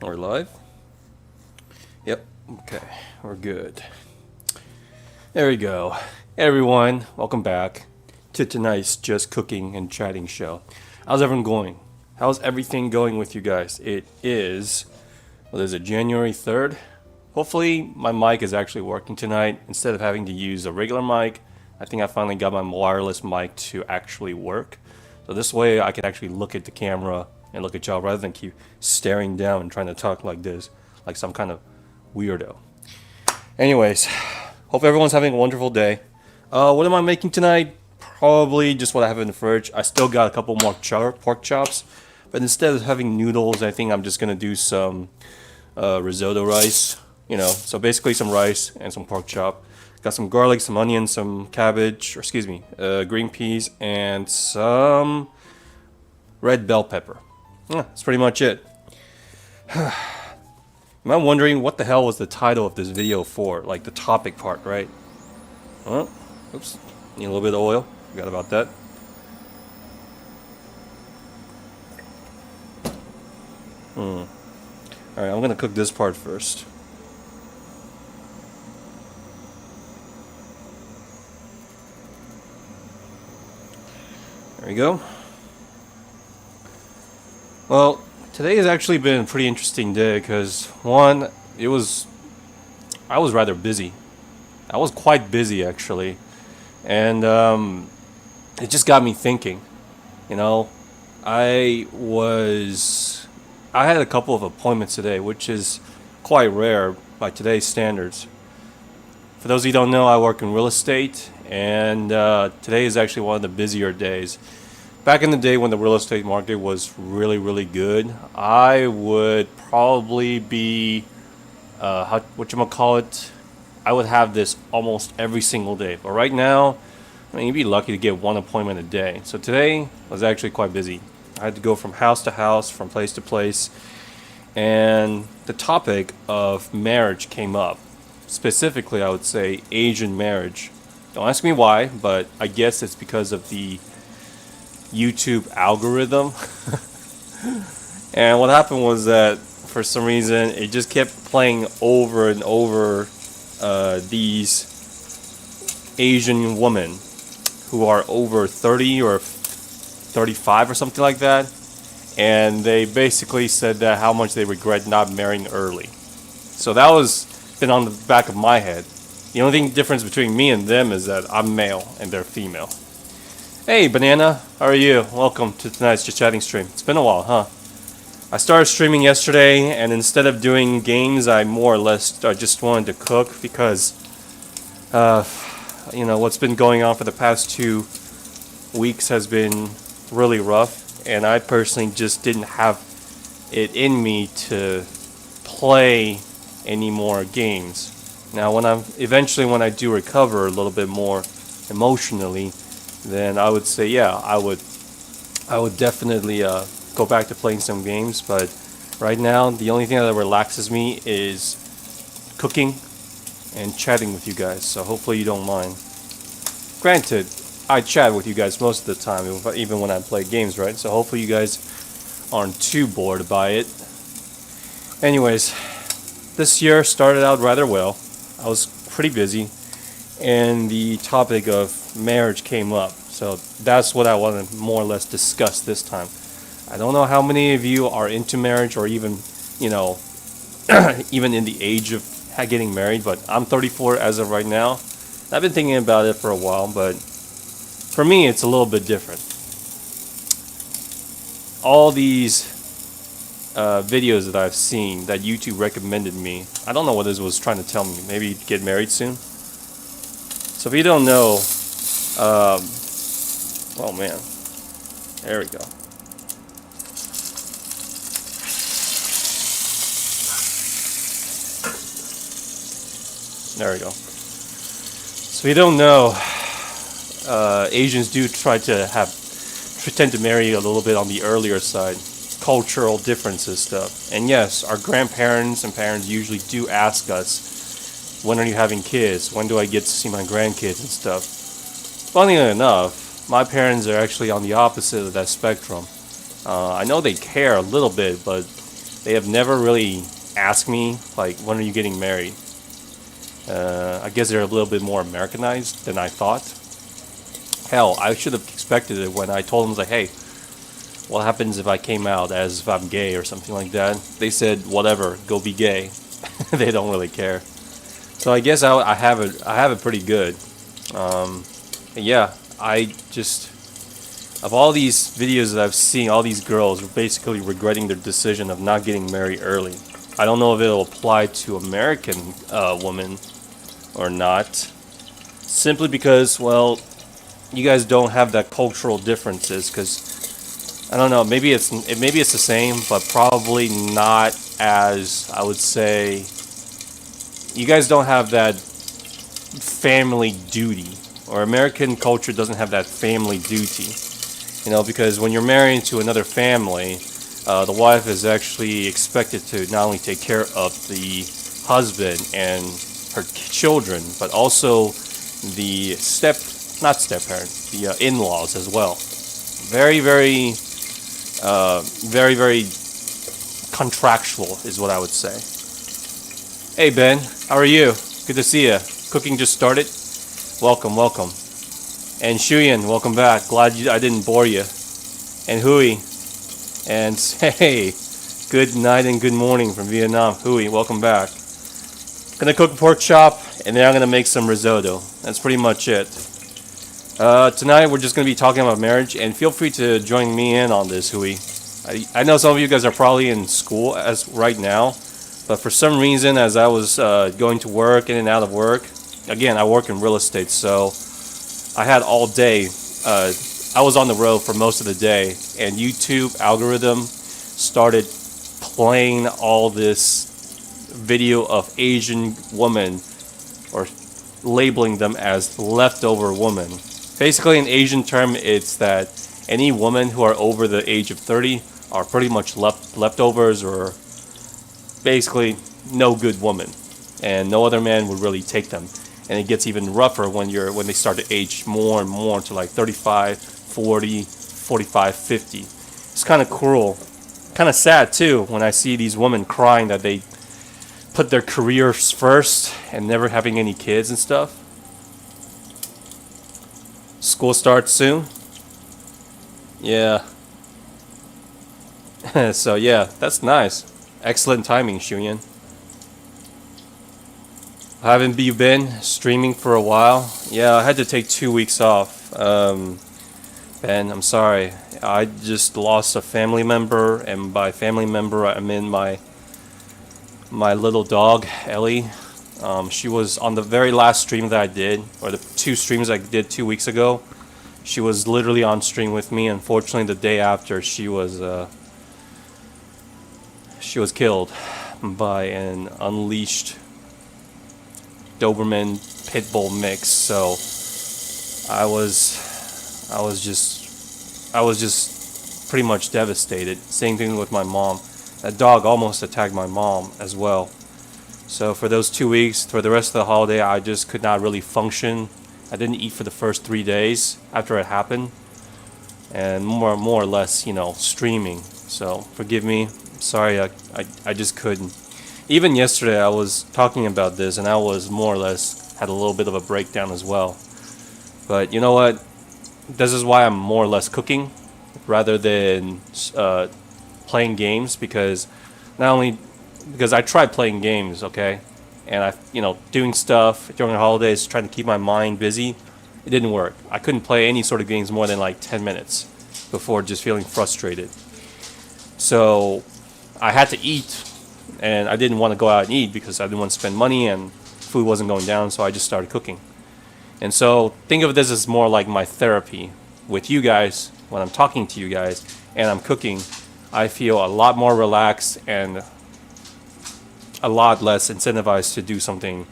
We're live? Yep. Okay. We're good. There we go. Hey everyone, welcome back to tonight's Just Cooking and Chatting show. How's everyone going? How's everything going with you guys? It is, what is it, January 3rd? Hopefully my mic is actually working tonight. Instead of having to use a regular mic, I think I finally got my wireless mic to actually work. So this way I can actually look at the camera and look at y'all rather than keep staring down and trying to talk like this, like some kind of weirdo. Anyways, hope everyone's having a wonderful day. What am I making tonight? Probably just what I have in the fridge. I still got a couple more pork chops, but instead of having noodles, I think I'm just gonna do some risotto rice. So basically some rice and some pork chop. Got some garlic, some onions, some cabbage, or excuse me, green peas, and some red bell pepper. Yeah, that's pretty much it. Am I wondering what the hell was the title of this video for? Like the topic part, right? Oh, oops. Need a little bit of oil. Forgot about that. Alright, I'm gonna cook this part first. There we go. Well, today has actually been a pretty interesting day because one, I was rather busy. I was quite busy actually, and it just got me thinking. You know, I was I had a couple of appointments today, which is quite rare by today's standards. For those of you who don't know, I work in real estate, and today is actually one of the busier days. Back in the day when the real estate market was really, really good, I would probably be, whatchamacallit, I would have this almost every single day. But right now, I mean, you'd be lucky to get one appointment a day. So today was actually quite busy. I had to go from house to house, from place to place, and the topic of marriage came up. Specifically, I would say Asian marriage. Don't ask me why, but I guess it's because of the YouTube algorithm. And what happened was that for some reason it just kept playing over and over these Asian women who are over 30 or 35 or something like that, and they basically said that how much they regret not marrying early. So that was been on the back of my head. The only difference between me and them is that I'm male and they're female. Hey Banana, how are you? Welcome to tonight's Just Chatting stream. It's been a while, huh? I started streaming yesterday, and instead of doing games, I more or less just wanted to cook because, what's been going on for the past 2 weeks has been really rough, and I personally just didn't have it in me to play any more games. Now, when I do recover a little bit more emotionally, then I would say, yeah, I would definitely go back to playing some games. But right now, the only thing that relaxes me is cooking and chatting with you guys. So hopefully you don't mind. Granted, I chat with you guys most of the time, even when I play games, right? So hopefully you guys aren't too bored by it. Anyways, this year started out rather well. I was pretty busy, and the topic of marriage came up. So that's what I want to more or less discuss this time. I don't know how many of you are into marriage or even, even in the age of getting married, but I'm 34 as of right now. I've been thinking about it for a while, but for me, it's a little bit different. All these videos that I've seen that YouTube recommended me, I don't know what this was trying to tell me. Maybe get married soon. So if you don't know, oh man, there we go. There we go. So if you don't know, Asians do tend to marry a little bit on the earlier side. Cultural differences stuff. And yes, our grandparents and parents usually do ask us, when are you having kids? When do I get to see my grandkids and stuff? Funny enough, my parents are actually on the opposite of that spectrum. I know they care a little bit, but they have never really asked me, like, when are you getting married? I guess they're a little bit more Americanized than I thought. Hell, I should have expected it when I told them, like, hey, what happens if I came out as if I'm gay or something like that? They said, whatever, go be gay. They don't really care. So I guess I have it pretty good. Yeah, I just, of all these videos that I've seen, all these girls are basically regretting their decision of not getting married early. I don't know if it'll apply to American women or not. Simply because, well, you guys don't have that cultural differences. Because I don't know, maybe it's the same, but probably not as, I would say. You guys don't have that family duty, or American culture doesn't have that family duty. You know, because when you're married to another family, the wife is actually expected to not only take care of the husband and her children, but also the in-laws as well. Very, very, very contractual is what I would say. Hey Ben, how are you? Good to see you. Cooking just started. Welcome, welcome. And Shuyan, welcome back. Glad I didn't bore you. And Hui. And hey, good night and good morning from Vietnam. Hui, welcome back. Gonna cook pork chop, and then I'm gonna make some risotto. That's pretty much it. Tonight we're just gonna be talking about marriage, and feel free to join me in on this, Hui. I know some of you guys are probably in school as right now, but for some reason, as I was going to work, in and out of work, again, I work in real estate, so I had all day. I was on the road for most of the day, and YouTube algorithm started playing all this video of Asian women, or labeling them as leftover women. Basically, in Asian term, it's that any women who are over the age of 30 are pretty much leftovers, or basically no good woman, and no other man would really take them. And it gets even rougher when they start to age more and more to like 35, 40, 45, 50. It's kind of cruel, kind of sad too when I see these women crying that they put their careers first and never having any kids and stuff. School starts soon. Yeah. So yeah, that's nice. Excellent timing, Shuyan. Haven't you been streaming for a while? Yeah, I had to take 2 weeks off. Ben, I'm sorry. I just lost a family member, and by family member, I mean my little dog, Ellie. She was on the very last stream that I did, or the 2 streams I did 2 weeks ago. She was literally on stream with me. Unfortunately, the day after, she was killed by an unleashed Doberman pit bull mix. So I was just pretty much devastated. Same thing with my mom. That dog almost attacked my mom as well. So for those 2 weeks, for the rest of the holiday, I just could not really function. I didn't eat for the first 3 days after it happened, and more or less, streaming. So forgive me. Sorry, I just couldn't. Even yesterday, I was talking about this, and I was more or less had a little bit of a breakdown as well. But you know what? This is why I'm more or less cooking rather than playing games, because not only because I tried playing games, okay, and doing stuff during the holidays, trying to keep my mind busy, it didn't work. I couldn't play any sort of games more than like 10 minutes before just feeling frustrated. So I had to eat, and I didn't want to go out and eat because I didn't want to spend money, and food wasn't going down, so I just started cooking. And so think of this as more like my therapy with you guys. When I'm talking to you guys and I'm cooking, I feel a lot more relaxed and a lot less incentivized to do something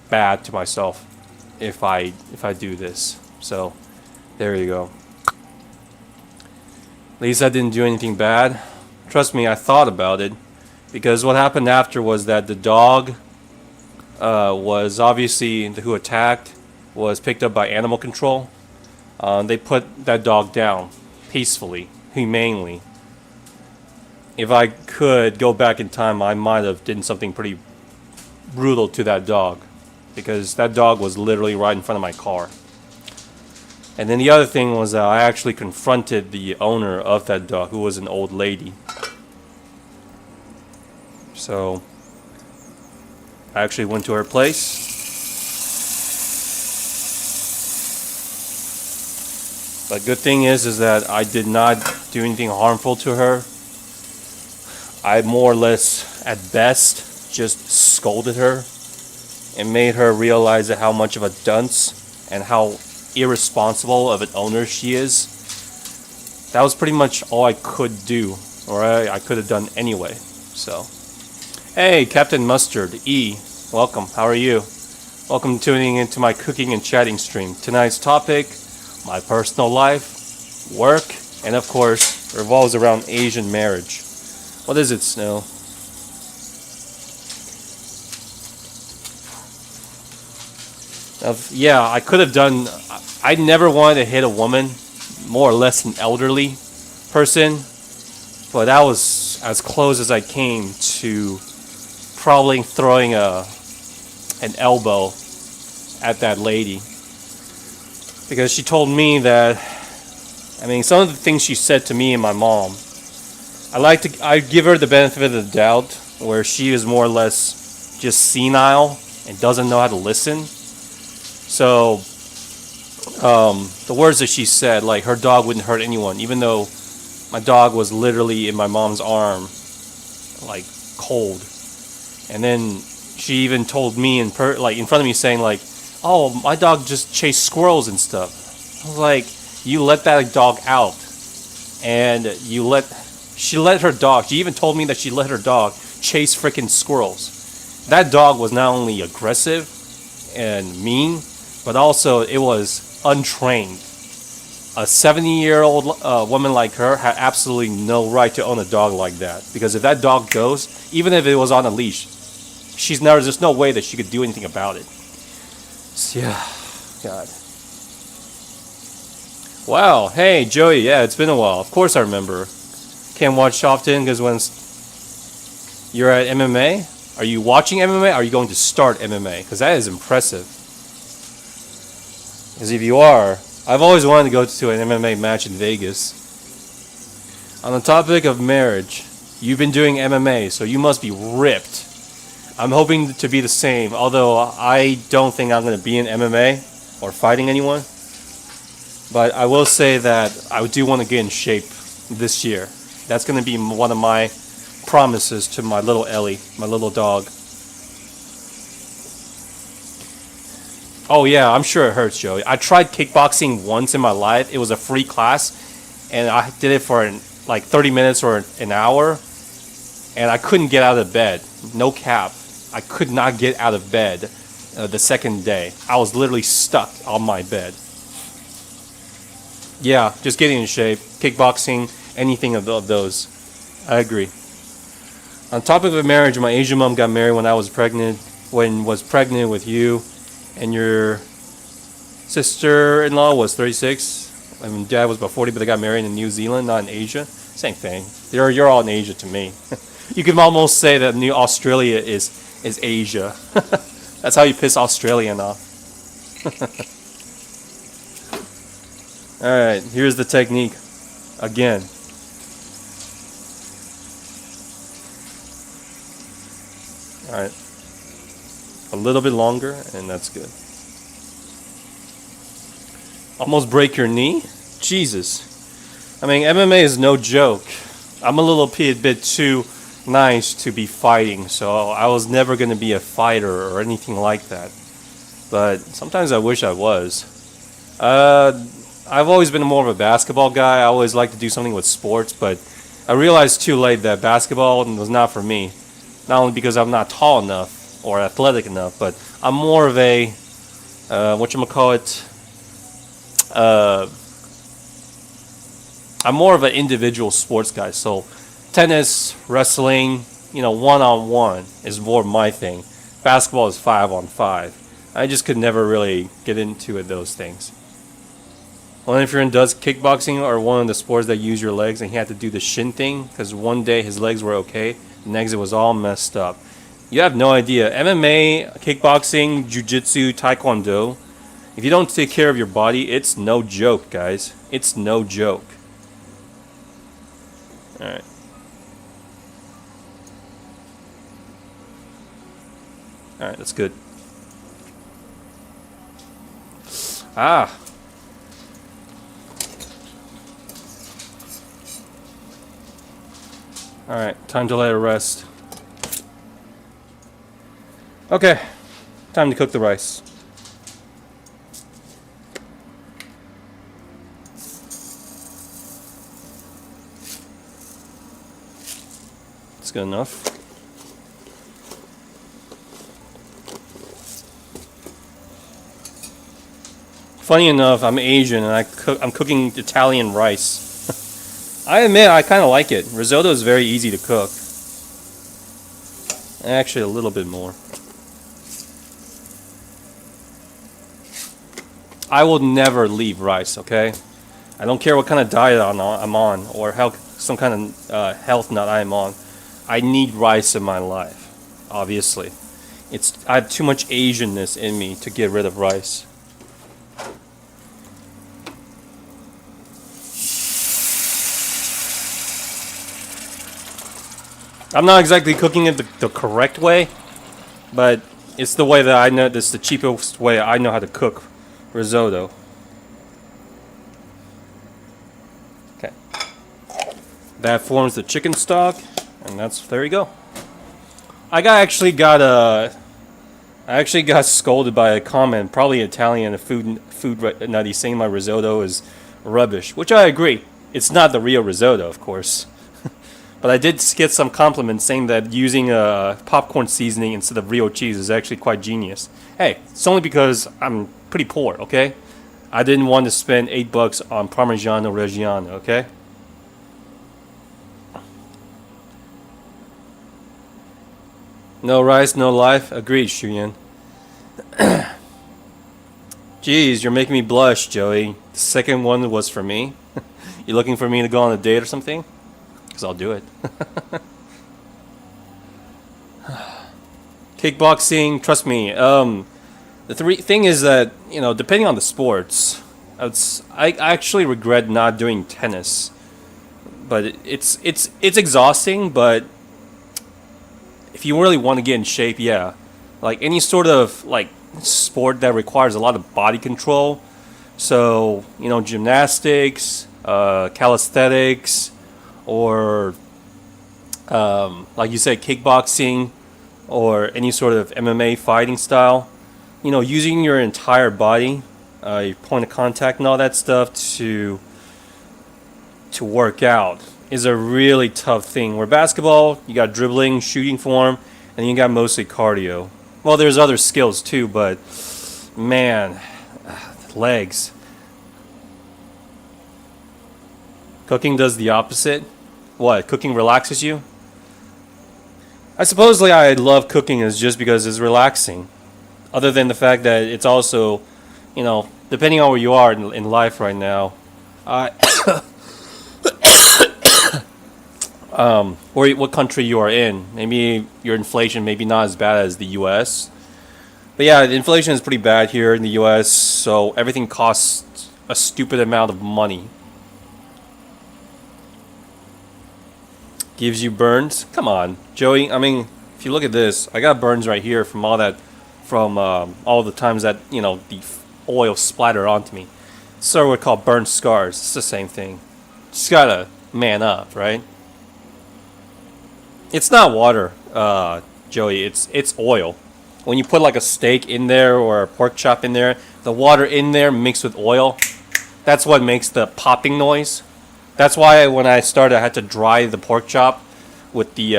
bad to myself if I do this. So there you go. At least I didn't do anything bad. Trust me, I thought about it, because what happened after was that the dog was obviously who attacked was picked up by animal control. They put that dog down peacefully, humanely. if I could go back in time, I might have done something pretty brutal to that dog, because that dog was literally right in front of my car. And then the other thing was that I actually confronted the owner of that dog, who was an old lady. So I actually went to her place. But good thing is that I did not do anything harmful to her. I more or less, at best, just scolded her and made her realize that how much of a dunce and how irresponsible of an owner she is. That was pretty much all I could do, or I could have done anyway. So, hey, Captain Mustard E, welcome. How are you? Welcome tuning into my cooking and chatting stream. Tonight's topic: my personal life, work, and of course, revolves around Asian marriage. What is it, Snow? Yeah, I could have done. I never wanted to hit a woman, more or less an elderly person, but that was as close as I came to probably throwing an elbow at that lady. Because she told me that, I mean, some of the things she said to me and my mom, I give her the benefit of the doubt, where she is more or less just senile and doesn't know how to listen. So, the words that she said, like her dog wouldn't hurt anyone, even though my dog was literally in my mom's arm, like cold. And then she even told me in front of me, saying like, "Oh, my dog just chased squirrels and stuff." I was like, "You let that dog out, and she let her dog. She even told me that she let her dog chase freaking squirrels. That dog was not only aggressive and mean, but also it was untrained. A 70-year-old woman like her had absolutely no right to own a dog like that. Because if that dog goes, even if it was on a leash, there's no way that she could do anything about it." So, yeah, God. Wow, hey Joey, yeah, it's been a while. Of course I remember. Can't watch often because when you're at MMA, are you watching MMA? Or are you going to start MMA? Because that is impressive. Because if you are, I've always wanted to go to an MMA match in Vegas. On the topic of marriage, you've been doing MMA, so you must be ripped. I'm hoping to be the same, although I don't think I'm going to be in MMA or fighting anyone. But I will say that I do want to get in shape this year. That's going to be one of my promises to my little Ellie, my little dog. Oh yeah, I'm sure it hurts, Joey. I tried kickboxing once in my life. It was a free class, and I did it for like 30 minutes or an hour, and I couldn't get out of bed. No cap. I could not get out of bed the second day. I was literally stuck on my bed. Yeah, just getting in shape. Kickboxing, anything of those. I agree. On topic of marriage, my Asian mom got married when I was pregnant. Was pregnant with you, and your sister-in-law was 36. I mean, dad was about 40, but they got married in New Zealand, not in Asia. Same thing. You're all in Asia to me. You can almost say that New Australia is Asia. That's how you piss Australian off. Alright, here's the technique. Again. Alright. A little bit longer, and that's good. Almost break your knee? Jesus. I mean, MMA is no joke. I'm a little bit too nice to be fighting, so I was never going to be a fighter or anything like that. But sometimes I wish I was. I've always been more of a basketball guy. I always like to do something with sports, but I realized too late that basketball was not for me. Not only because I'm not tall enough or athletic enough, but I'm more of a, I'm more of an individual sports guy. So tennis, wrestling, one-on-one is more my thing. Basketball is 5-on-5. I just could never really get into those things. One of your friend does kickboxing or one of the sports that use your legs, and he had to do the shin thing because one day his legs were okay, the next it was all messed up. You have no idea. MMA, kickboxing, jiu-jitsu, taekwondo. If you don't take care of your body, it's no joke, guys. It's no joke. Alright. Alright, that's good. Ah. Alright, time to let it rest. Okay, time to cook the rice. It's good enough. Funny enough, I'm Asian and I'm cooking Italian rice. I admit I kind of like it. Risotto is very easy to cook. Actually, a little bit more. I will never leave rice, okay? I don't care what kind of diet I'm on or some kind of health nut I'm on. I need rice in my life, obviously. I have too much Asianness in me to get rid of rice. I'm not exactly cooking it the correct way, but it's the way that I know. This is the cheapest way I know how to cook risotto. Okay, that forms the chicken stock, and there you go. I actually got scolded by a comment, probably Italian, a food nutty, saying my risotto is rubbish, which I agree. It's not the real risotto, of course. But I did get some compliments saying that using popcorn seasoning instead of real cheese is actually quite genius. Hey, it's only because I'm pretty poor, okay? I didn't want to spend $8 on Parmigiano Reggiano, okay? No rice, no life. Agreed, Shuyan. Jeez, you're making me blush, Joey. The second one was for me. You looking for me to go on a date or something? Because I'll do it. Kickboxing, trust me. The thing is that, depending on the sports, I actually regret not doing tennis. But it's exhausting, but if you really want to get in shape, yeah. Like any sort of sport that requires a lot of body control. So, gymnastics, calisthenics, or like you said, kickboxing, or any sort of MMA fighting style. Using your entire body, your point of contact and all that stuff to work out is a really tough thing. Where basketball, you got dribbling, shooting form, and you got mostly cardio. Well, there's other skills too, but man, legs. Cooking does the opposite. What? Cooking relaxes you? I supposedly I love cooking is just because it's relaxing. Other than the fact that it's also, depending on where you are in life right now, or what country you are in. Maybe your inflation maybe not as bad as the U.S. But yeah, the inflation is pretty bad here in the U.S., so everything costs a stupid amount of money. Gives you burns? Come on, Joey. I mean, if you look at this, I got burns right here from all the times that, the oil splattered onto me. So what we call burn scars. It's the same thing. Just gotta man up, right? It's not water, Joey. It's oil. When you put like a steak in there or a pork chop in there, the water in there mixed with oil, that's what makes the popping noise. That's why when I started, I had to dry the pork chop with the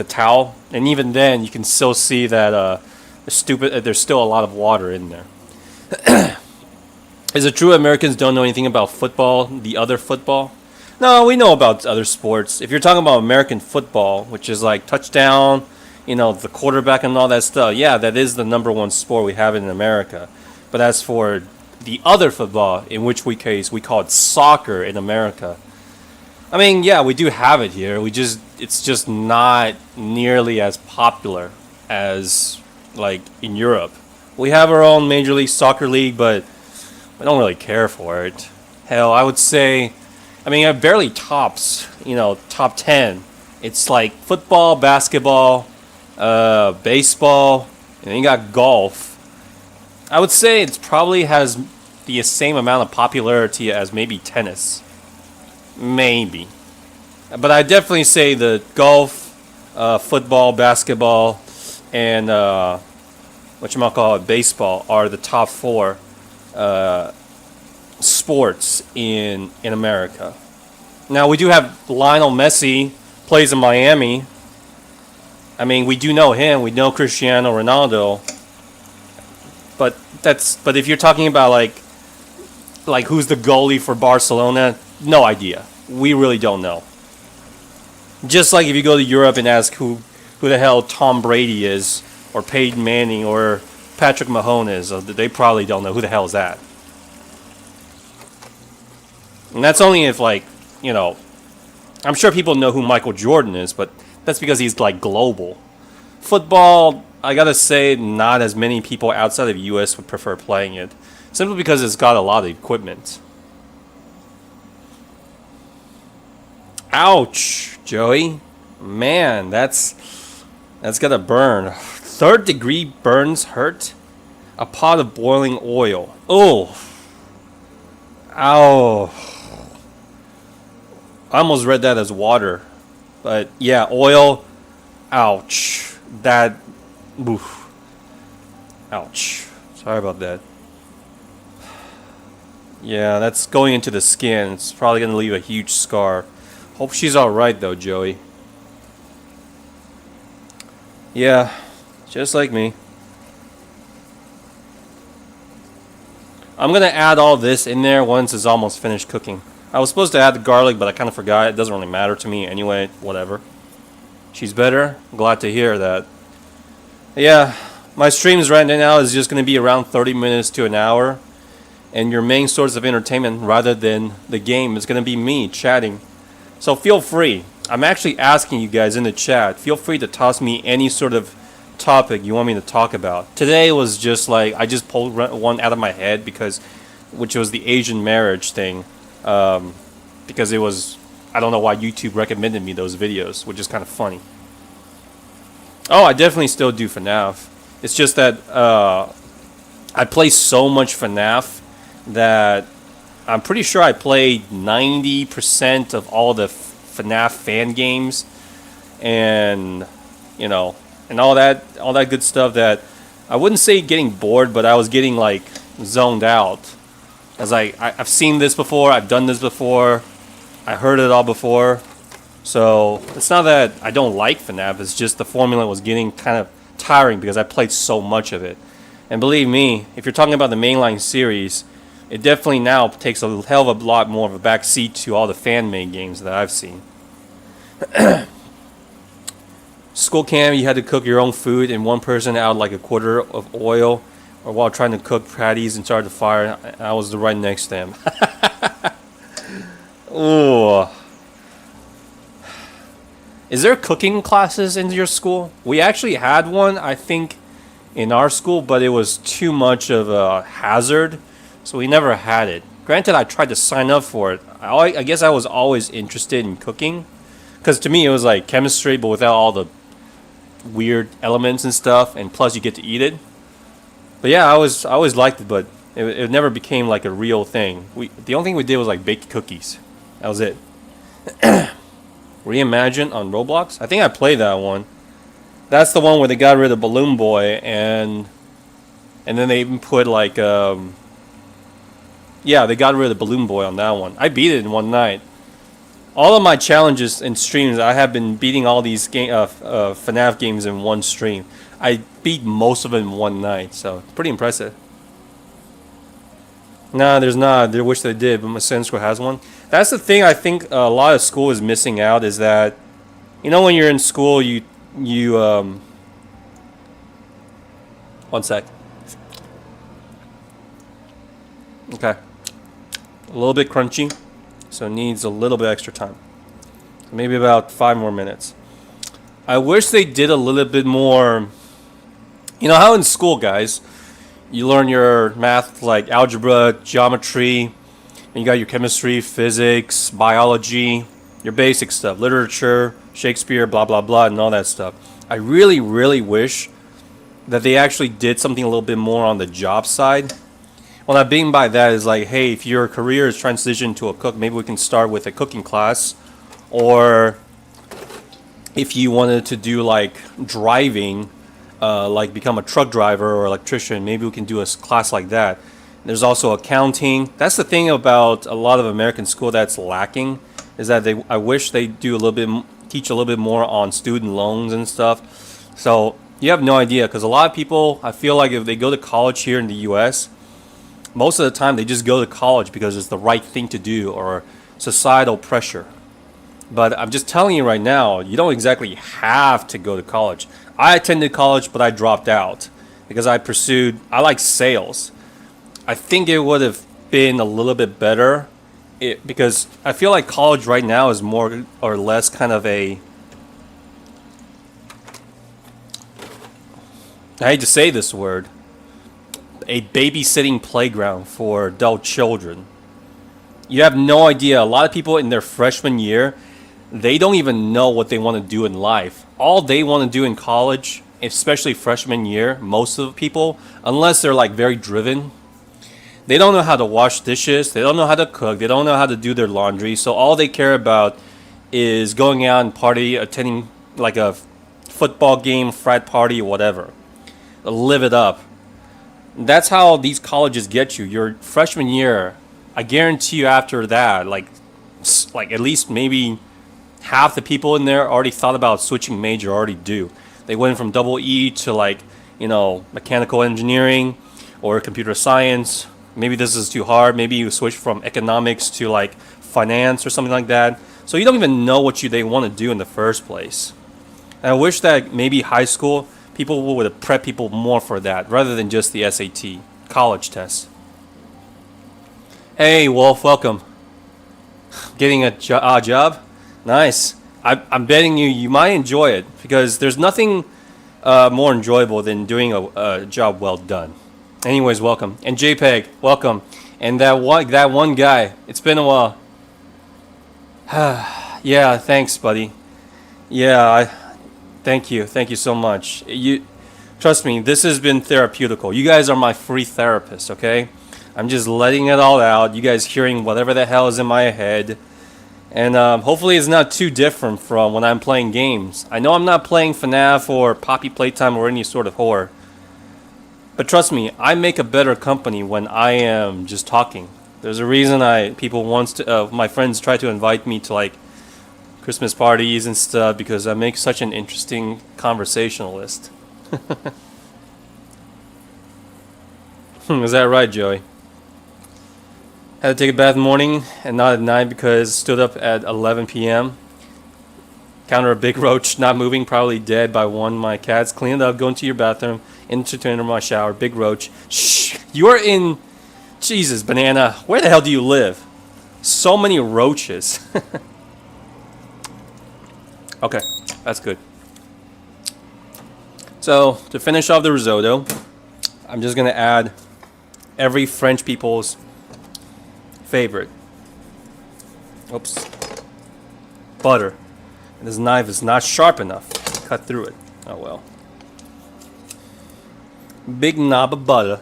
towel, and even then, you can still see that there's still a lot of water in there. Is it true Americans don't know anything about football, the other football? No, we know about other sports. If you're talking about American football, which is like touchdown, the quarterback and all that stuff, yeah, that is the number one sport we have in America. But as for the other football, in which we call it soccer in America. I mean, yeah, we do have it here. It's just not nearly as popular as like in Europe. We have our own Major League Soccer league, but we don't really care for it. Hell, I would say, I mean, it barely tops, top 10. It's like football, basketball, baseball, and then you got golf. I would say it probably has the same amount of popularity as maybe tennis. Maybe. But I definitely say the golf, football, basketball, and baseball are the top 4 sports in America. Now we do have Lionel Messi plays in Miami. I mean, we do know him. We know Cristiano Ronaldo. But if you're talking about like who's the goalie for Barcelona, no idea. We really don't know. Just like if you go to Europe and ask who the hell Tom Brady is, or Peyton Manning, or Patrick Mahomes is, they probably don't know who the hell is that. And that's only if I'm sure people know who Michael Jordan is, but that's because he's like global. Football, I gotta say, not as many people outside of the U.S. would prefer playing it, simply because it's got a lot of equipment. Ouch, Joey. Man, that's gotta burn. 3rd-degree burns hurt. A pot of boiling oil. Oh. Ow. I almost read that as water. But yeah, oil. Ouch. That. Oof. Ouch. Sorry about that. Yeah, that's going into the skin. It's probably going to leave a huge scar. Hope she's alright though, Joey. Yeah, just like me. I'm going to add all this in there once it's almost finished cooking. I was supposed to add the garlic, but I kind of forgot. It doesn't really matter to me anyway. Whatever. She's better. Glad to hear that. Yeah, my streams right now is just going to be around 30 minutes to an hour. And your main source of entertainment, rather than the game, is going to be me chatting. So feel free. I'm actually asking you guys in the chat. Feel free to toss me any sort of topic you want me to talk about. Today was just like, I just pulled one out of my head which was the Asian marriage thing. Because it was, I don't know why YouTube recommended me those videos, which is kind of funny. Oh, I definitely still do FNAF. It's just that I play so much FNAF that I'm pretty sure I played 90% of all the FNAF fan games, and and all that good stuff that I wouldn't say getting bored, but I was getting like zoned out. As I've seen this before, I've done this before, I heard it all before. So it's not that I don't like FNAF, it's just the formula was getting kind of tiring because I played so much of it. And believe me, if you're talking about the mainline series, it definitely now takes a hell of a lot more of a backseat to all the fan-made games that I've seen. School camp, you had to cook your own food, and one person added like a quarter of oil, or while trying to cook patties and start the fire, I was right next to him. Ooh. Is there cooking classes in your school? We actually had one, I think, in our school, but it was too much of a hazard, so we never had it. Granted, I tried to sign up for it. I guess I was always interested in cooking, because to me it was like chemistry, but without all the weird elements and stuff, and plus you get to eat it. But yeah, I always liked it, but it never became like a real thing. The only thing we did was like bake cookies. That was it. Reimagine on Roblox? I think I played that one. That's the one where they got rid of Balloon Boy, and then they even put like yeah, they got rid of Balloon Boy on that one. I beat it in one night. All of my challenges and streams, I have been beating all these FNAF games in one stream. I beat most of them in one night, so it's pretty impressive. Nah, there's not. I wish they did, but my Sen School has one. That's the thing I think a lot of school is missing out, is that, when you're in school, you one sec. Okay. A little bit crunchy, so it needs a little bit extra time. Maybe about 5 more minutes. I wish they did a little bit more. You know how in school, guys, you learn your math like algebra, geometry, and you got your chemistry, physics, biology, your basic stuff, literature, Shakespeare, blah, blah, blah, and all that stuff. I really, really wish that they actually did something a little bit more on the job side. What I mean by that is like, hey, if your career is transitioned to a cook, maybe we can start with a cooking class. Or if you wanted to do like driving, like become a truck driver or electrician, maybe we can do a class like that. There's also accounting. That's the thing about a lot of American school that's lacking, is that I wish they do a little bit, teach a little bit more on student loans and stuff. So you have no idea, because a lot of people, I feel like if they go to college here in the U.S., most of the time they just go to college because it's the right thing to do or societal pressure. But I'm just telling you right now, you don't exactly have to go to college. I attended college, but I dropped out because I like sales. I think it would have been a little bit better because I feel like college right now is more or less kind of I hate to say this word, a babysitting playground for adult children. You have no idea. A lot of people in their freshman year, they don't even know what they want to do in life. All they want to do in college, especially freshman year, most of the people, unless they're like very driven, they don't know how to wash dishes, they don't know how to cook, they don't know how to do their laundry. So all they care about is going out and party, attending like a football game, frat party, or whatever. Live it up. That's how these colleges get you. Your freshman year, I guarantee you after that, like at least maybe half the people in there already thought about switching major, already do. They went from double E to like, mechanical engineering or computer science. Maybe this is too hard. Maybe you switch from economics to like finance or something like that. So you don't even know what they want to do in the first place. And I wish that maybe high school people would prep people more for that rather than just the SAT college test. Hey, Wolf, welcome. Getting a job? Nice. I'm betting you might enjoy it because there's nothing more enjoyable than doing a job well done. Anyways, welcome. And JPEG, welcome. And that one guy, it's been a while. Yeah, thanks, buddy. Yeah, thank you so much. Trust me, this has been therapeutical. You guys are my free therapists, okay? I'm just letting it all out. You guys hearing whatever the hell is in my head. And hopefully it's not too different from when I'm playing games. I know I'm not playing FNAF or Poppy Playtime or any sort of horror. But trust me, I make a better company when I am just talking. There's a reason my friends try to invite me to like Christmas parties and stuff because I make such an interesting conversationalist. Is that right, Joey? Had to take a bath in the morning and not at night because stood up at 11 p.m. Counter a big roach not moving, probably dead by one. My cats cleaned up, go into your bathroom, enter my shower, big roach. Shh, you're in. Jesus, banana, where the hell do you live? So many roaches. Okay, that's good. So to finish off the risotto, I'm just gonna add every French people's favorite. Oops. Butter. And this knife is not sharp enough to cut through it. Oh well. Big knob of butter.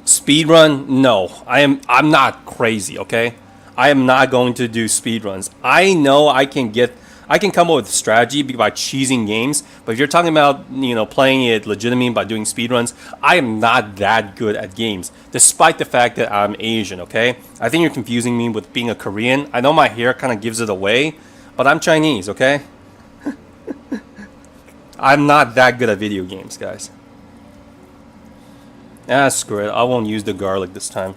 Speed run? No. I'm not crazy, okay? I am not going to do speed runs. I know I can come up with strategy by cheesing games, but if you're talking about, playing it legitimately by doing speedruns, I am not that good at games, despite the fact that I'm Asian, okay? I think you're confusing me with being a Korean. I know my hair kind of gives it away, but I'm Chinese, okay? I'm not that good at video games, guys. Screw it. I won't use the garlic this time.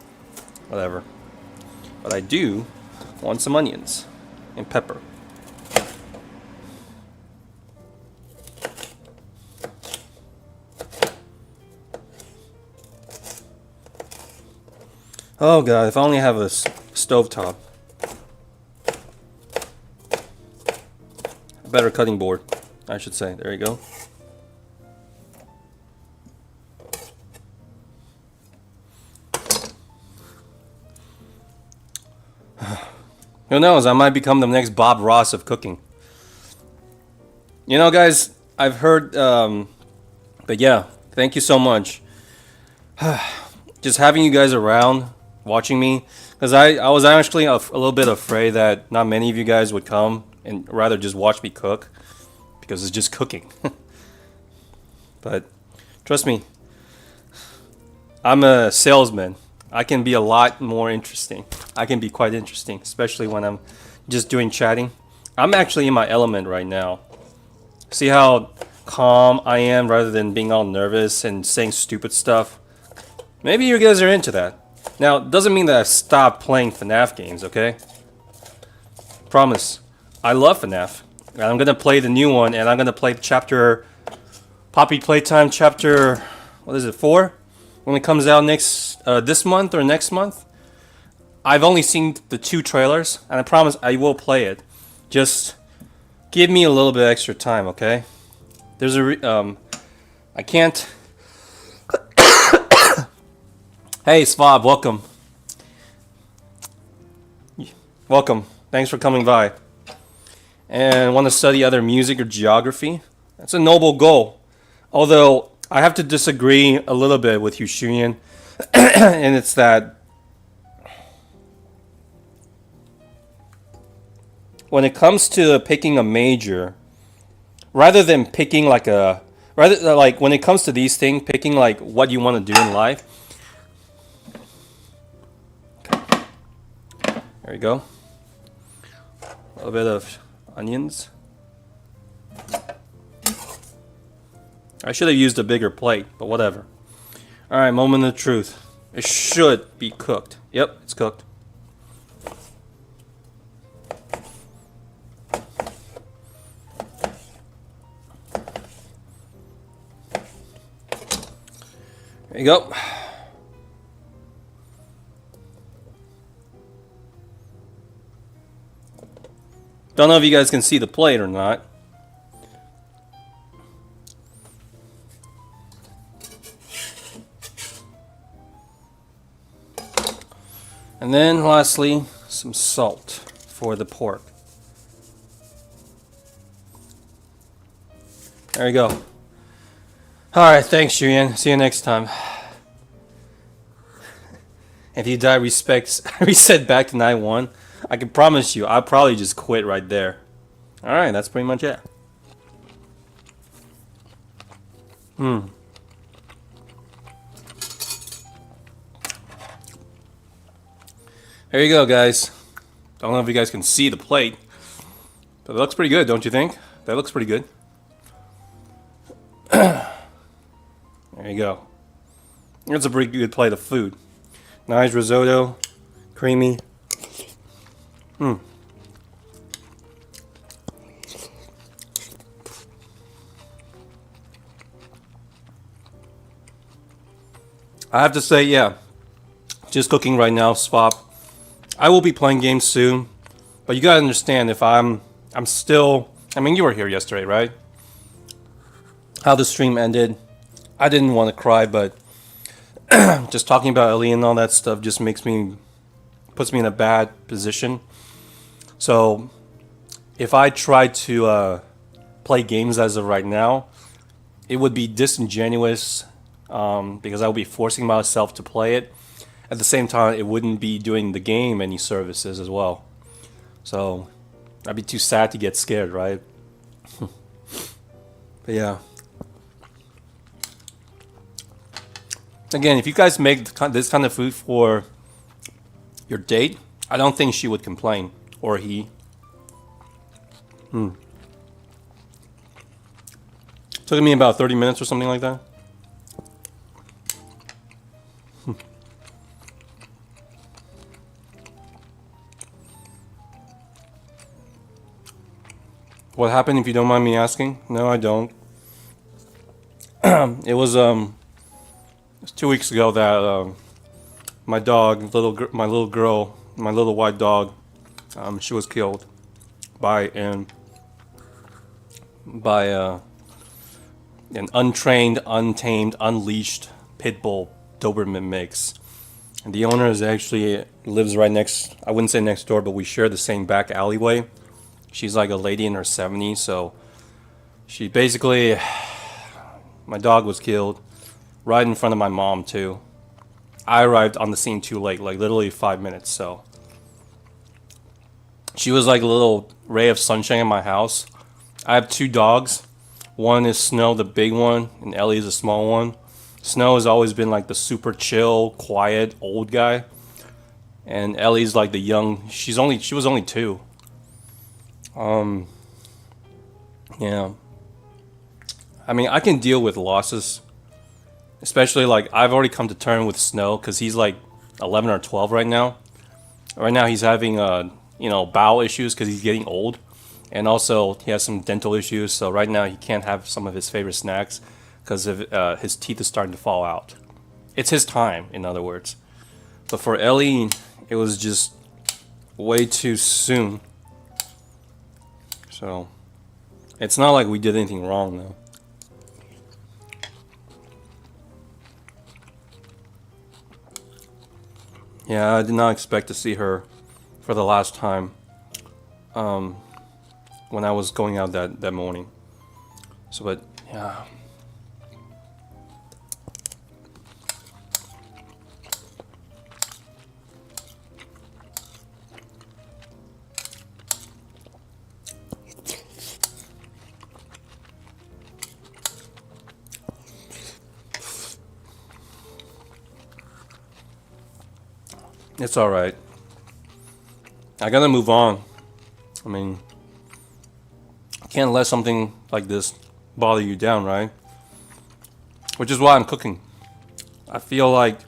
Whatever. But I do want some onions and pepper. Oh god, if I only have a stovetop. A better cutting board, I should say. There you go. Who knows, I might become the next Bob Ross of cooking. You know, guys, I've heard, but yeah, thank you so much. Just having you guys around, watching me, because I was actually a little bit afraid that not many of you guys would come and rather just watch me cook, because it's just cooking. But trust me, I'm a salesman. I can be a lot more interesting. I can be quite interesting, especially when I'm just doing chatting. I'm actually in my element right now. See how calm I am rather than being all nervous and saying stupid stuff? Maybe you guys are into that. Now, it doesn't mean that I've stopped playing FNAF games, okay? Promise. I love FNAF. And I'm gonna play the new one, and I'm gonna play chapter... Poppy Playtime chapter... What is it, 4? When it comes out this month or next month. I've only seen the 2 trailers, and I promise I will play it. Just give me a little bit extra time, okay? There's I can't... Hey, Svab, welcome. Welcome. Thanks for coming by. And want to study other music or geography? That's a noble goal. Although, I have to disagree a little bit with you, Shuyan. And it's that when it comes to picking a major, rather than picking like when it comes to these things, picking like what you want to do in life. There you go. A little bit of onions. I should have used a bigger plate, but whatever. Alright, moment of truth. It should be cooked. Yep, it's cooked. There you go. Don't know if you guys can see the plate or not. And then lastly, some salt for the pork. There you go. Alright, thanks, Shuyan. See you next time. If you die reset back to night 1, I can promise you, I'll probably just quit right there. Alright, that's pretty much it. There you go, guys. Don't know if you guys can see the plate, but it looks pretty good, don't you think? That looks pretty good. There you go. That's a pretty good plate of food. Nice risotto, creamy. I have to say, yeah, just cooking right now, swap. I will be playing games soon, but you gotta understand if I'm still, I mean, you were here yesterday, right? How the stream ended. I didn't want to cry, but just talking about Ellie and all that stuff just puts me in a bad position. So if I try to play games as of right now, it would be disingenuous because I would be forcing myself to play it. At the same time, it wouldn't be doing the game any services as well. So I'd be too sad to get scared, right? But yeah. Again, if you guys make this kind of food for your date, I don't think she would complain, or he. Took me about 30 minutes or something like that. What happened, if you don't mind me asking? No, I don't. It was 2 weeks ago that my dog, my little girl, my little white dog, she was killed by an untrained, untamed, unleashed pit bull Doberman mix. And the owner is actually lives right next. I wouldn't say next door, but we share the same back alleyway. She's like a lady in her 70s, so she basically, my dog was killed right in front of my mom too. I arrived on the scene too late, like literally 5 minutes. So she was like a little ray of sunshine in my house. I have two dogs. One is Snow, the big one, and Ellie is a small one. Snow has always been like the super chill, quiet, old guy, and Ellie's like the young. She was only 2. Yeah. I mean, I can deal with losses, especially like I've already come to terms with Snow because he's like 11 or 12 right now. Right now he's having bowel issues because he's getting old, and also he has some dental issues. So right now he can't have some of his favorite snacks because of his teeth is starting to fall out. It's his time, in other words. But for Ellie, it was just way too soon. So it's not like we did anything wrong though. Yeah, I did not expect to see her for the last time when I was going out that morning. So, but yeah. It's alright. I gotta move on. I mean, can't let something like this bother you down, right? Which is why I'm cooking. I feel like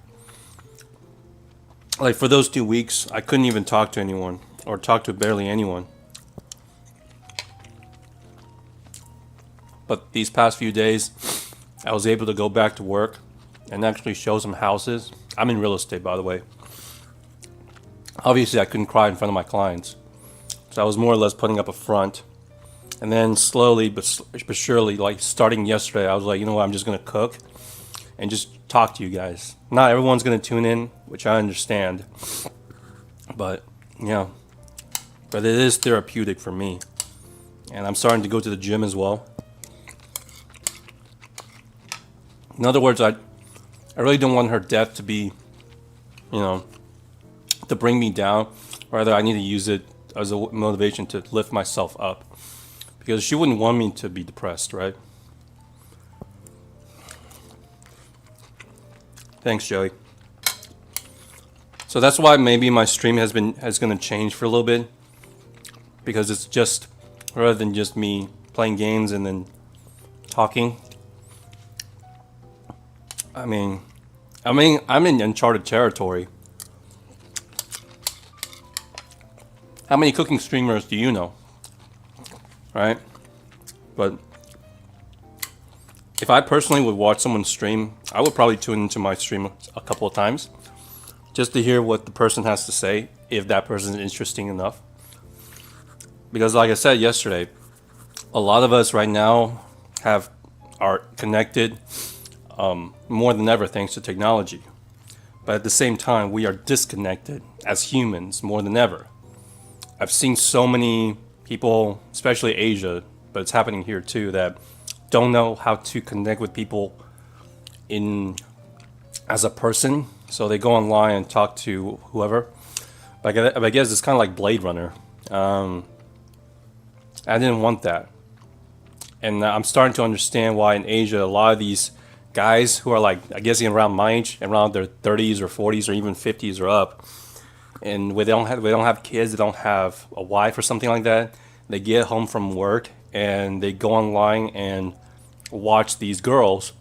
for those 2 weeks, I couldn't even talk to anyone or talk to barely anyone. But these past few days, I was able to go back to work and actually show some houses. I'm in real estate, by the way. Obviously, I couldn't cry in front of my clients. So I was more or less putting up a front. And then slowly but surely, like starting yesterday, I was like, you know what, I'm just going to cook and just talk to you guys. Not everyone's going to tune in, which I understand. But, yeah. But it is therapeutic for me. And I'm starting to go to the gym as well. In other words, I really don't want her death to be, to bring me down. Rather, I need to use it as a motivation to lift myself up. Because she wouldn't want me to be depressed, right? Thanks, Joey. So that's why maybe my stream has going to change for a little bit, because it's just rather than just me playing games and then talking. I mean, I'm in uncharted territory. How many cooking streamers do you know? Right? But if I personally would watch someone stream, I would probably tune into my stream a couple of times just to hear what the person has to say, if that person is interesting enough. Because like I said yesterday, a lot of us right now are connected more than ever thanks to technology. But at the same time, we are disconnected as humans more than ever. I've seen so many people, especially Asia, but it's happening here too, that don't know how to connect with people as a person. So they go online and talk to whoever. But I guess it's kind of like Blade Runner. I didn't want that. And I'm starting to understand why in Asia, a lot of these guys who are like, I guess around my age, around their 30s or 40s or even 50s or up, and they don't have kids, they don't have a wife or something like that. They get home from work and they go online and watch these girls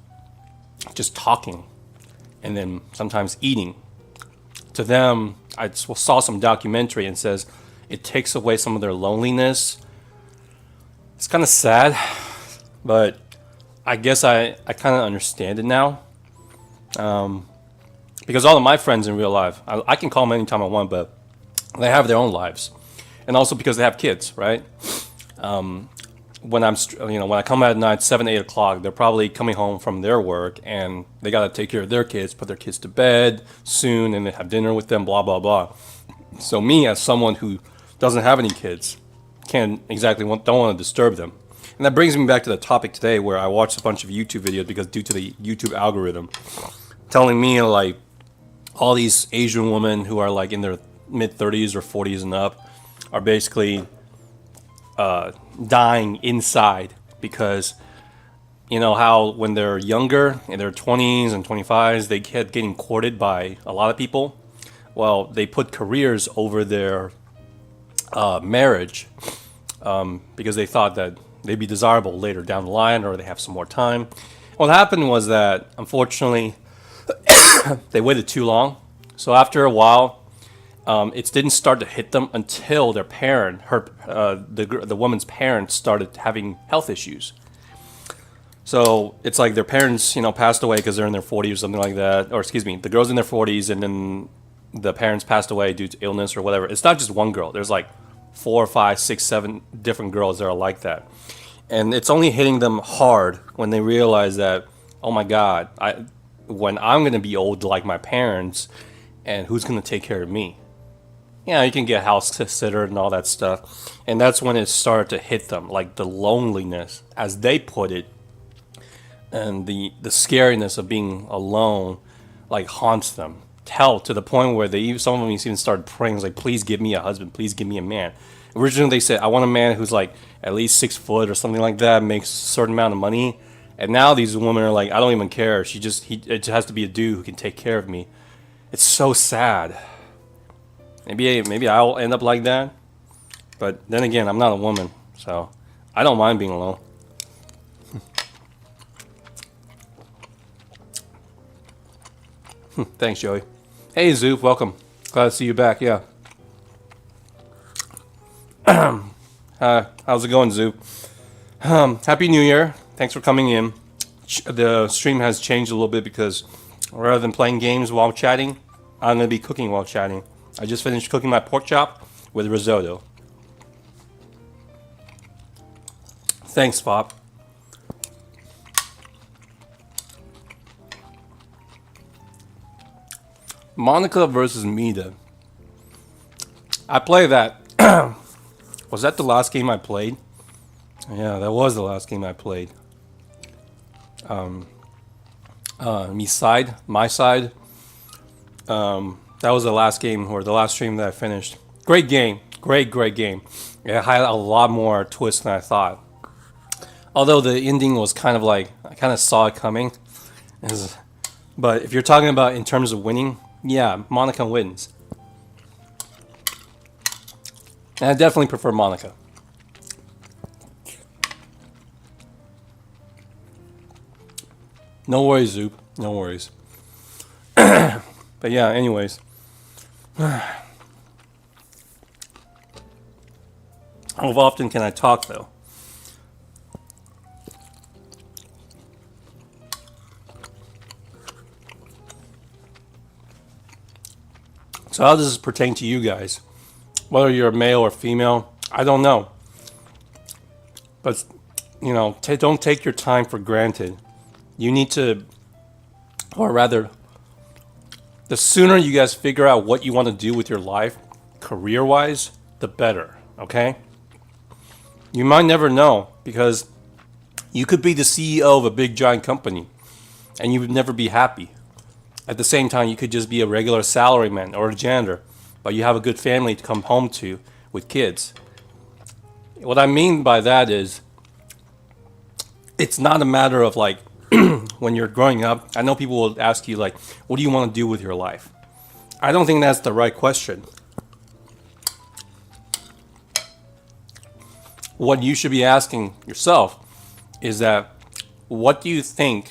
just talking and then sometimes eating. To them, I saw some documentary and says it takes away some of their loneliness. It's kind of sad, but I guess I kind of understand it now. Because all of my friends in real life, I can call them anytime I want, but they have their own lives. And also because they have kids, right? When when I come at night, 7, 8 o'clock, they're probably coming home from their work and they got to take care of their kids, put their kids to bed soon, and then have dinner with them, blah, blah, blah. So me, as someone who doesn't have any kids, don't want to disturb them. And that brings me back to the topic today, where I watched a bunch of YouTube videos because due to the YouTube algorithm telling me like all these Asian women who are like in their mid 30s or 40s and up are basically dying inside because you know how when they're younger, in their 20s and 25s, they kept getting courted by a lot of people. Well, they put careers over their marriage because they thought that they'd be desirable later down the line or they have some more time. What happened was that, unfortunately, they waited too long. So after a while, it didn't start to hit them until their the woman's parents started having health issues. So it's like their parents, passed away because they're in their 40s or something like that. Or excuse me, the girl's in their 40s and then the parents passed away due to illness or whatever. It's not just one girl. There's like 4, 5, 6, 7 different girls that are like that. And it's only hitting them hard when they realize that, oh my God, when I'm going to be old like my parents, and who's going to take care of me? Yeah, you can get house sitter and all that stuff. And that's when it started to hit them, like the loneliness, as they put it, and the scariness of being alone, like haunts them. To the point where some of them even started praying, like, please give me a husband, please give me a man. Originally they said, I want a man who's like at least 6 foot or something like that, makes a certain amount of money. And now these women are like, I don't even care. It just has to be a dude who can take care of me. It's so sad. Maybe I'll end up like that. But then again, I'm not a woman, so I don't mind being alone. Thanks, Joey. Hey, Zoop, welcome. Glad to see you back, yeah. How's it going, Zoop? Happy New Year. Thanks for coming in. The stream has changed a little bit because rather than playing games while chatting, I'm going to be cooking while chatting. I just finished cooking my pork chop with risotto. Thanks, Pop. Monica versus Mida. I play that. Was that the last game I played? Yeah, that was the last game I played. My side. That was the last game, or the last stream that I finished. Great game. Great game. It had a lot more twists than I thought. Although the ending was kind of like, I kind of saw it coming. But if you're talking about in terms of winning, yeah, Monica wins. And I definitely prefer Monica. No worries, Zoop. No worries. But yeah, anyways. How often can I talk, though? So how does this pertain to you guys? Whether you're male or female, I don't know. But, don't take your time for granted. You need to, or rather, the sooner you guys figure out what you want to do with your life, career-wise, the better, okay? You might never know, because you could be the CEO of a big giant company, and you would never be happy. At the same time, you could just be a regular salaryman or a janitor, but you have a good family to come home to with kids. What I mean by that is, it's not a matter of like, when you're growing up, I know people will ask you like, what do you want to do with your life? I don't think that's the right question. What you should be asking yourself is that, what do you think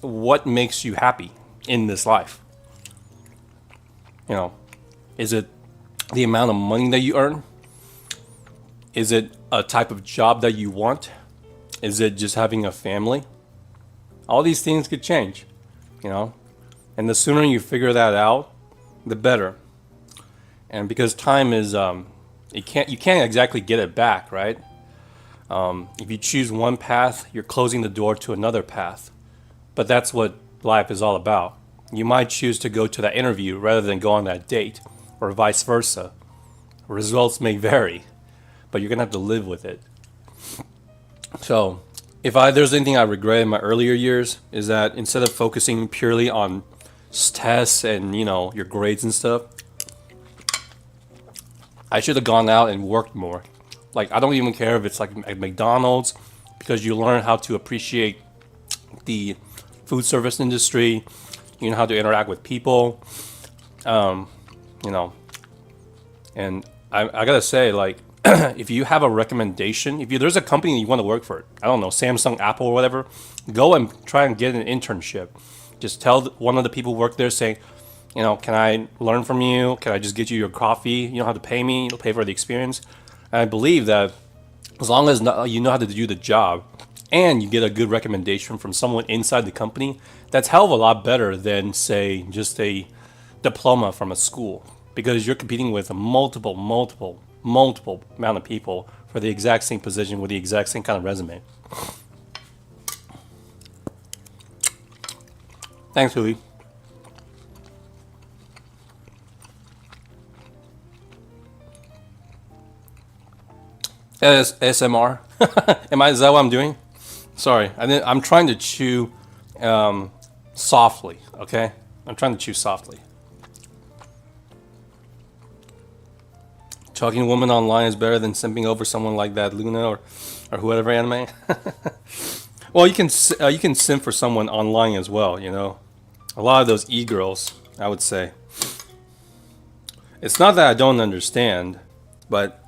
what makes you happy in this life? Is it the amount of money that you earn? Is it a type of job that you want? Is it just having a family? All these things could change, And the sooner you figure that out, the better. And because time is, you can't exactly get it back, right? If you choose one path, you're closing the door to another path. But that's what life is all about. You might choose to go to that interview rather than go on that date, or vice versa. Results may vary, but you're gonna have to live with it. So, if there's anything I regret in my earlier years, is that instead of focusing purely on tests and your grades and stuff, I should have gone out and worked more. Like, I don't even care if it's like at McDonald's, because you learn how to appreciate the food service industry. You know how to interact with people. Um, you know, and I gotta say, like, if you have a recommendation, there's a company you want to work for, I don't know, Samsung, Apple, or whatever, go and try and get an internship. Just tell one of the people who work there, saying, can I learn from you? Can I just get you your coffee? You don't have to pay me. You'll pay for the experience. And I believe that as long as you know how to do the job and you get a good recommendation from someone inside the company, that's hell of a lot better than, say, just a diploma from a school. Because you're competing with a multiple amount of people for the exact same position with the exact same kind of resume. Thanks, Hui. ASMR. Is that what I'm doing? Sorry, I'm trying to chew softly. Okay, I'm trying to chew softly. Talking to a woman online is better than simping over someone like that Luna or whoever anime. Well, you can simp for someone online as well. A lot of those e-girls, I would say. It's not that I don't understand, but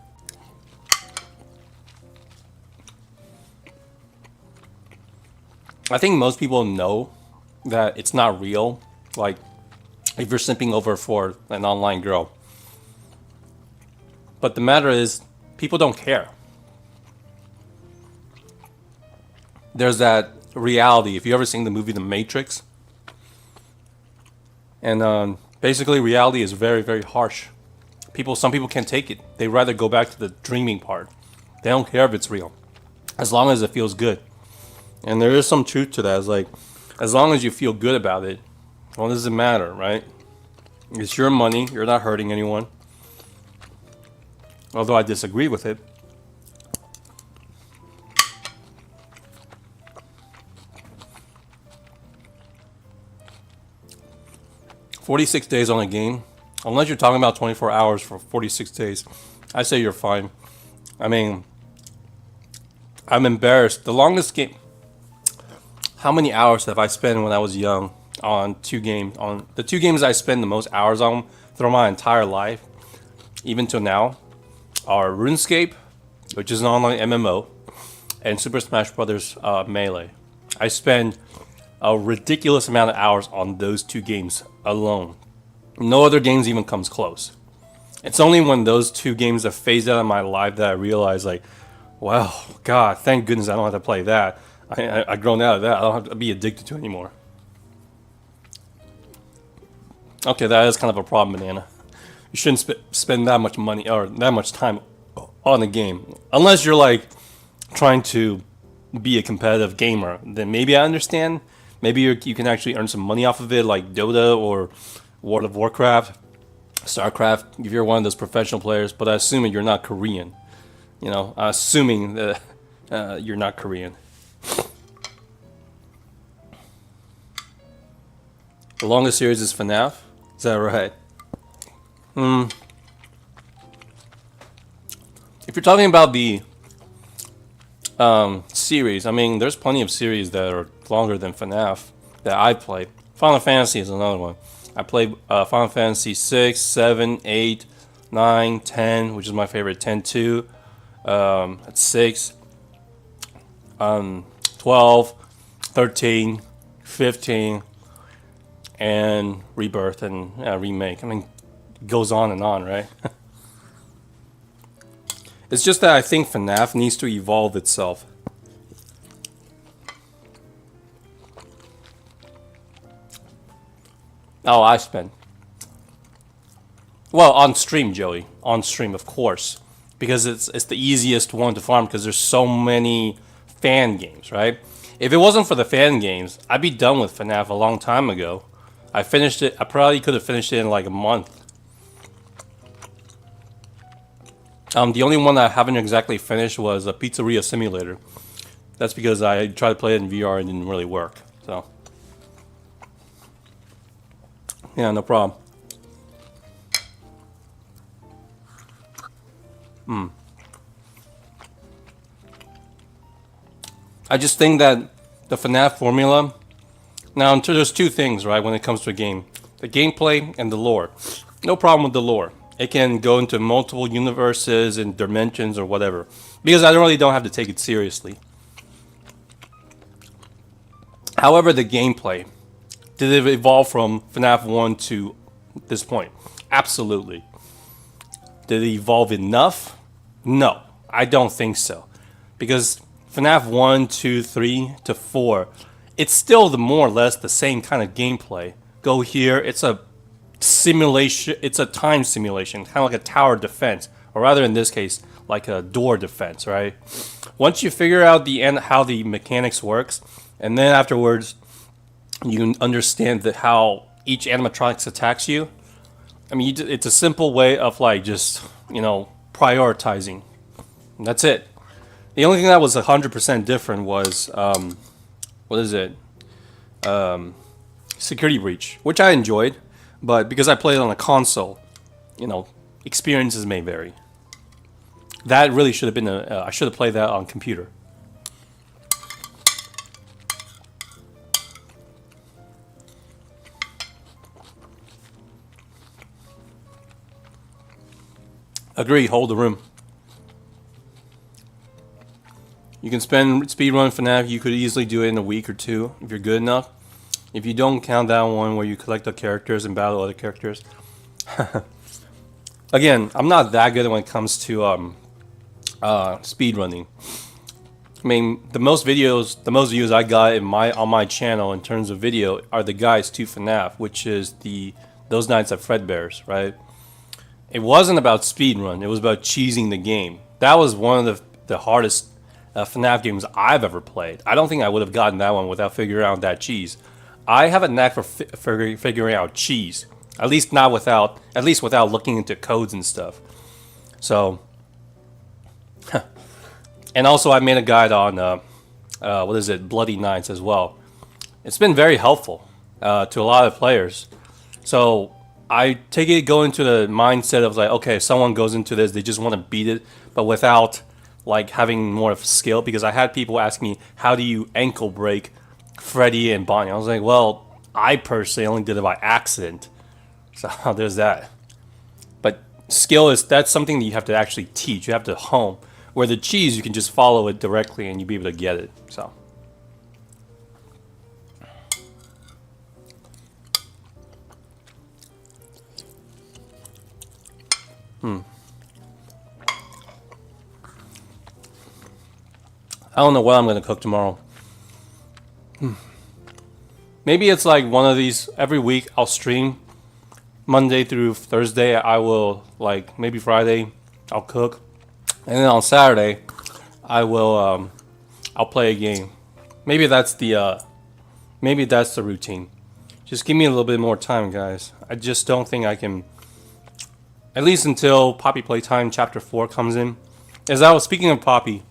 I think most people know that it's not real. Like, if you're simping over for an online girl. But the matter is, people don't care. There's that reality. If you ever seen the movie The Matrix, and basically reality is very, very harsh. Some people can't take it. They rather go back to the dreaming part. They don't care if it's real, as long as it feels good. And there is some truth to that. It's like, as long as you feel good about it, what does it matter, right? It's your money. You're not hurting anyone. Although I disagree with it. $46 days on a game, unless you're talking about 24 hours for 46 days, I say you're fine. I mean, I'm embarrassed. The longest game. How many hours have I spent when I was young on two games? On the two games I spend the most hours on throughout my entire life, even till now, are RuneScape, which is an online MMO, and Super Smash Bros. Melee. I spend a ridiculous amount of hours on those two games alone. No other games even comes close. It's only when those two games have phased out of my life that I realize, like, wow, God, thank goodness I don't have to play that. I've grown out of that. I don't have to be addicted to it anymore. Okay, that is kind of a problem, Banana. You shouldn't spend that much money or that much time on a game. Unless you're like trying to be a competitive gamer, then maybe I understand. Maybe you can actually earn some money off of it, like Dota or World of Warcraft, StarCraft, if you're one of those professional players. But I assume you're not Korean. Assuming that you're not Korean. The longest series is FNAF. Is that right? If you're talking about the series, I mean, there's plenty of series that are longer than FNAF that I played. Final Fantasy is another one. I played Final Fantasy 6, 7, 8, 9, 10, which is my favorite, 10-2, at 6, 12, 13, 15, and Rebirth and Remake. I mean, it goes on and on, right? It's just that I think FNAF needs to evolve itself. Oh, I spend. Well, on stream, Joey. On stream, of course, because it's the easiest one to farm because there's so many fan games, right? If it wasn't for the fan games, I'd be done with FNAF a long time ago. I finished it. I probably could have finished it in like a month. The only one I haven't exactly finished was a Pizzeria Simulator. That's because I tried to play it in VR and it didn't really work. So, yeah, no problem. I just think that the FNAF formula. Now, there's two things, right, when it comes to a game: the gameplay and the lore. No problem with the lore. It can go into multiple universes and dimensions or whatever, because I really don't have to take it seriously. However, the gameplay, did it evolve from FNAF 1 to this point? Absolutely. Did it evolve enough? No, I don't think so. Because FNAF 1, 2, 3 to 4, it's still the more or less the same kind of gameplay. Go here, it's a simulation, it's a time simulation, kind of like a tower defense, or rather in this case, like a door defense, right? Once you figure out the end, how the mechanics works, and then afterwards you understand that how each animatronics attacks you. I mean, it's a simple way of like just, prioritizing. And that's it. The only thing that was 100% different was, what is it? Security Breach, which I enjoyed, but because I played it on a console, experiences may vary. That really should have been I should have played that on computer. Agree, hold the room. You can spend speedrun FNAF, you could easily do it in a week or two if you're good enough. If you don't count that one where you collect the characters and battle other characters. Again, I'm not that good when it comes to speedrunning. I mean, the most views I got on my channel in terms of video are the guides to FNAF, which is those Nights at Fredbear's, right? It wasn't about speedrun, it was about cheesing the game. That was one of the hardest FNAF games I've ever played. I don't think I would have gotten that one without figuring out that cheese. I have a knack for figuring out cheese. At least without looking into codes and stuff. So, and also I made a guide on Bloody Nights as well. It's been very helpful to a lot of players. So I go into the mindset of like, okay, if someone goes into this, they just want to beat it, but without like having more of skill. Because I had people ask me, how do you ankle break Freddy and Bonnie? I was like, well, I personally only did it by accident. So there's that. But skill that's something that you have to actually teach. You have to hone. Where the cheese, you can just follow it directly and you'll be able to get it. So. I don't know what I'm going to cook tomorrow. Maybe it's like one of these, every week I'll stream. Monday through Thursday I will, like maybe Friday I'll cook. And then on Saturday I will, I'll play a game. Maybe that's the routine. Just give me a little bit more time, guys. I just don't think I can, at least until Poppy Playtime Chapter 4 comes in. Speaking of Poppy,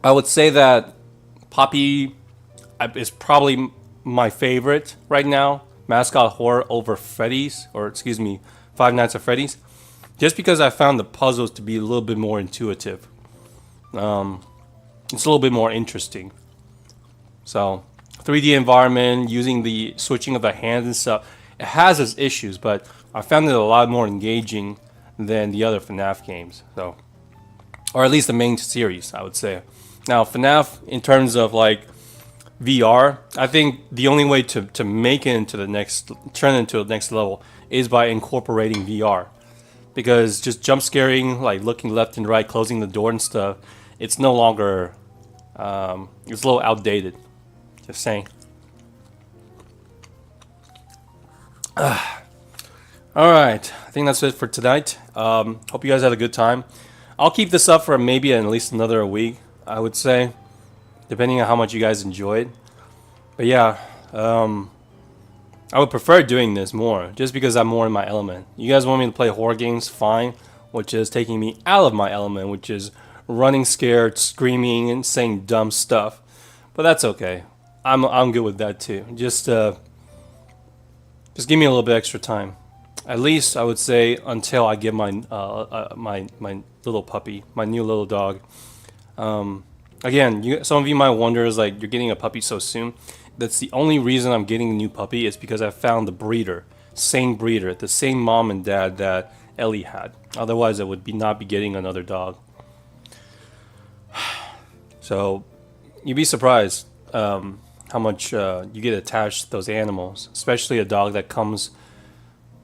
I would say that Poppy is probably my favorite right now. Mascot Horror over Freddy's, Five Nights at Freddy's. Just because I found the puzzles to be a little bit more intuitive. It's a little bit more interesting. So, 3D environment, using the switching of the hands and stuff. It has its issues, but I found it a lot more engaging than the other FNAF games. So, or at least the main series, I would say. Now, FNAF, in terms of like VR, I think the only way to make it into turn it into the next level is by incorporating VR. Because just jump scaring, like looking left and right, closing the door and stuff, it's no longer, it's a little outdated. Just saying. All right, I think that's it for tonight. Hope you guys had a good time. I'll keep this up for maybe at least another week, I would say, depending on how much you guys enjoyed. But yeah, I would prefer doing this more, just because I'm more in my element. You guys want me to play horror games, fine, which is taking me out of my element, which is running scared, screaming, and saying dumb stuff. But that's okay. I'm good with that too. Just give me a little bit extra time. At least I would say until I get my little puppy, my new little dog. Again, some of you might wonder, is like, you're getting a puppy so soon. That's the only reason I'm getting a new puppy, is because I found the breeder, the same mom and dad that Ellie had. Otherwise, I would not be getting another dog. So you'd be surprised how much you get attached to those animals, especially a dog that comes,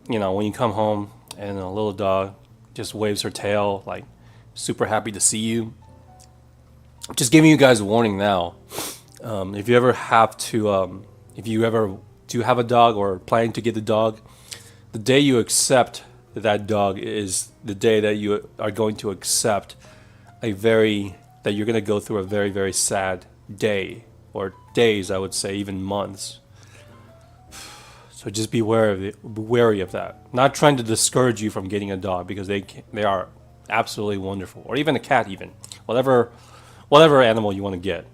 when you come home and a little dog just waves her tail, like super happy to see you. Just giving you guys a warning now. If you ever do have a dog or planning to get a dog, the day you accept that dog is the day that you are going to accept that you're going to go through a very, very sad day, or days, I would say, even months. So just be wary of that. Not trying to discourage you from getting a dog, because they are absolutely wonderful, or even a cat, even whatever animal you want to get.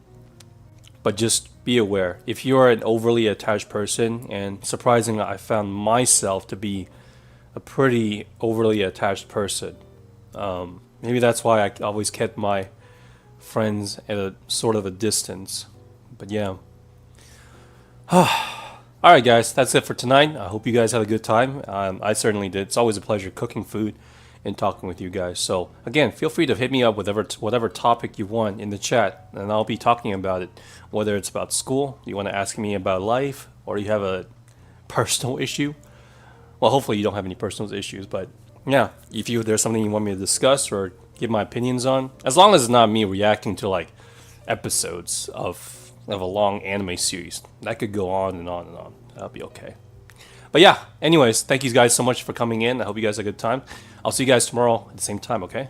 But just be aware, if you are an overly attached person, and surprisingly, I found myself to be a pretty overly attached person. Maybe that's why I always kept my friends at a sort of a distance. But yeah. Alright guys, that's it for tonight. I hope you guys had a good time. I certainly did. It's always a pleasure cooking food and talking with you guys. So again, feel free to hit me up with whatever topic you want in the chat, and I'll be talking about it. Whether it's about school, you want to ask me about life, or you have a personal issue. Well, hopefully you don't have any personal issues, but yeah, if there's something you want me to discuss or give my opinions on, as long as it's not me reacting to like episodes of a long anime series, that could go on and on and on. That'll be okay. But yeah, anyways, thank you guys so much for coming in. I hope you guys had a good time. I'll see you guys tomorrow at the same time, okay?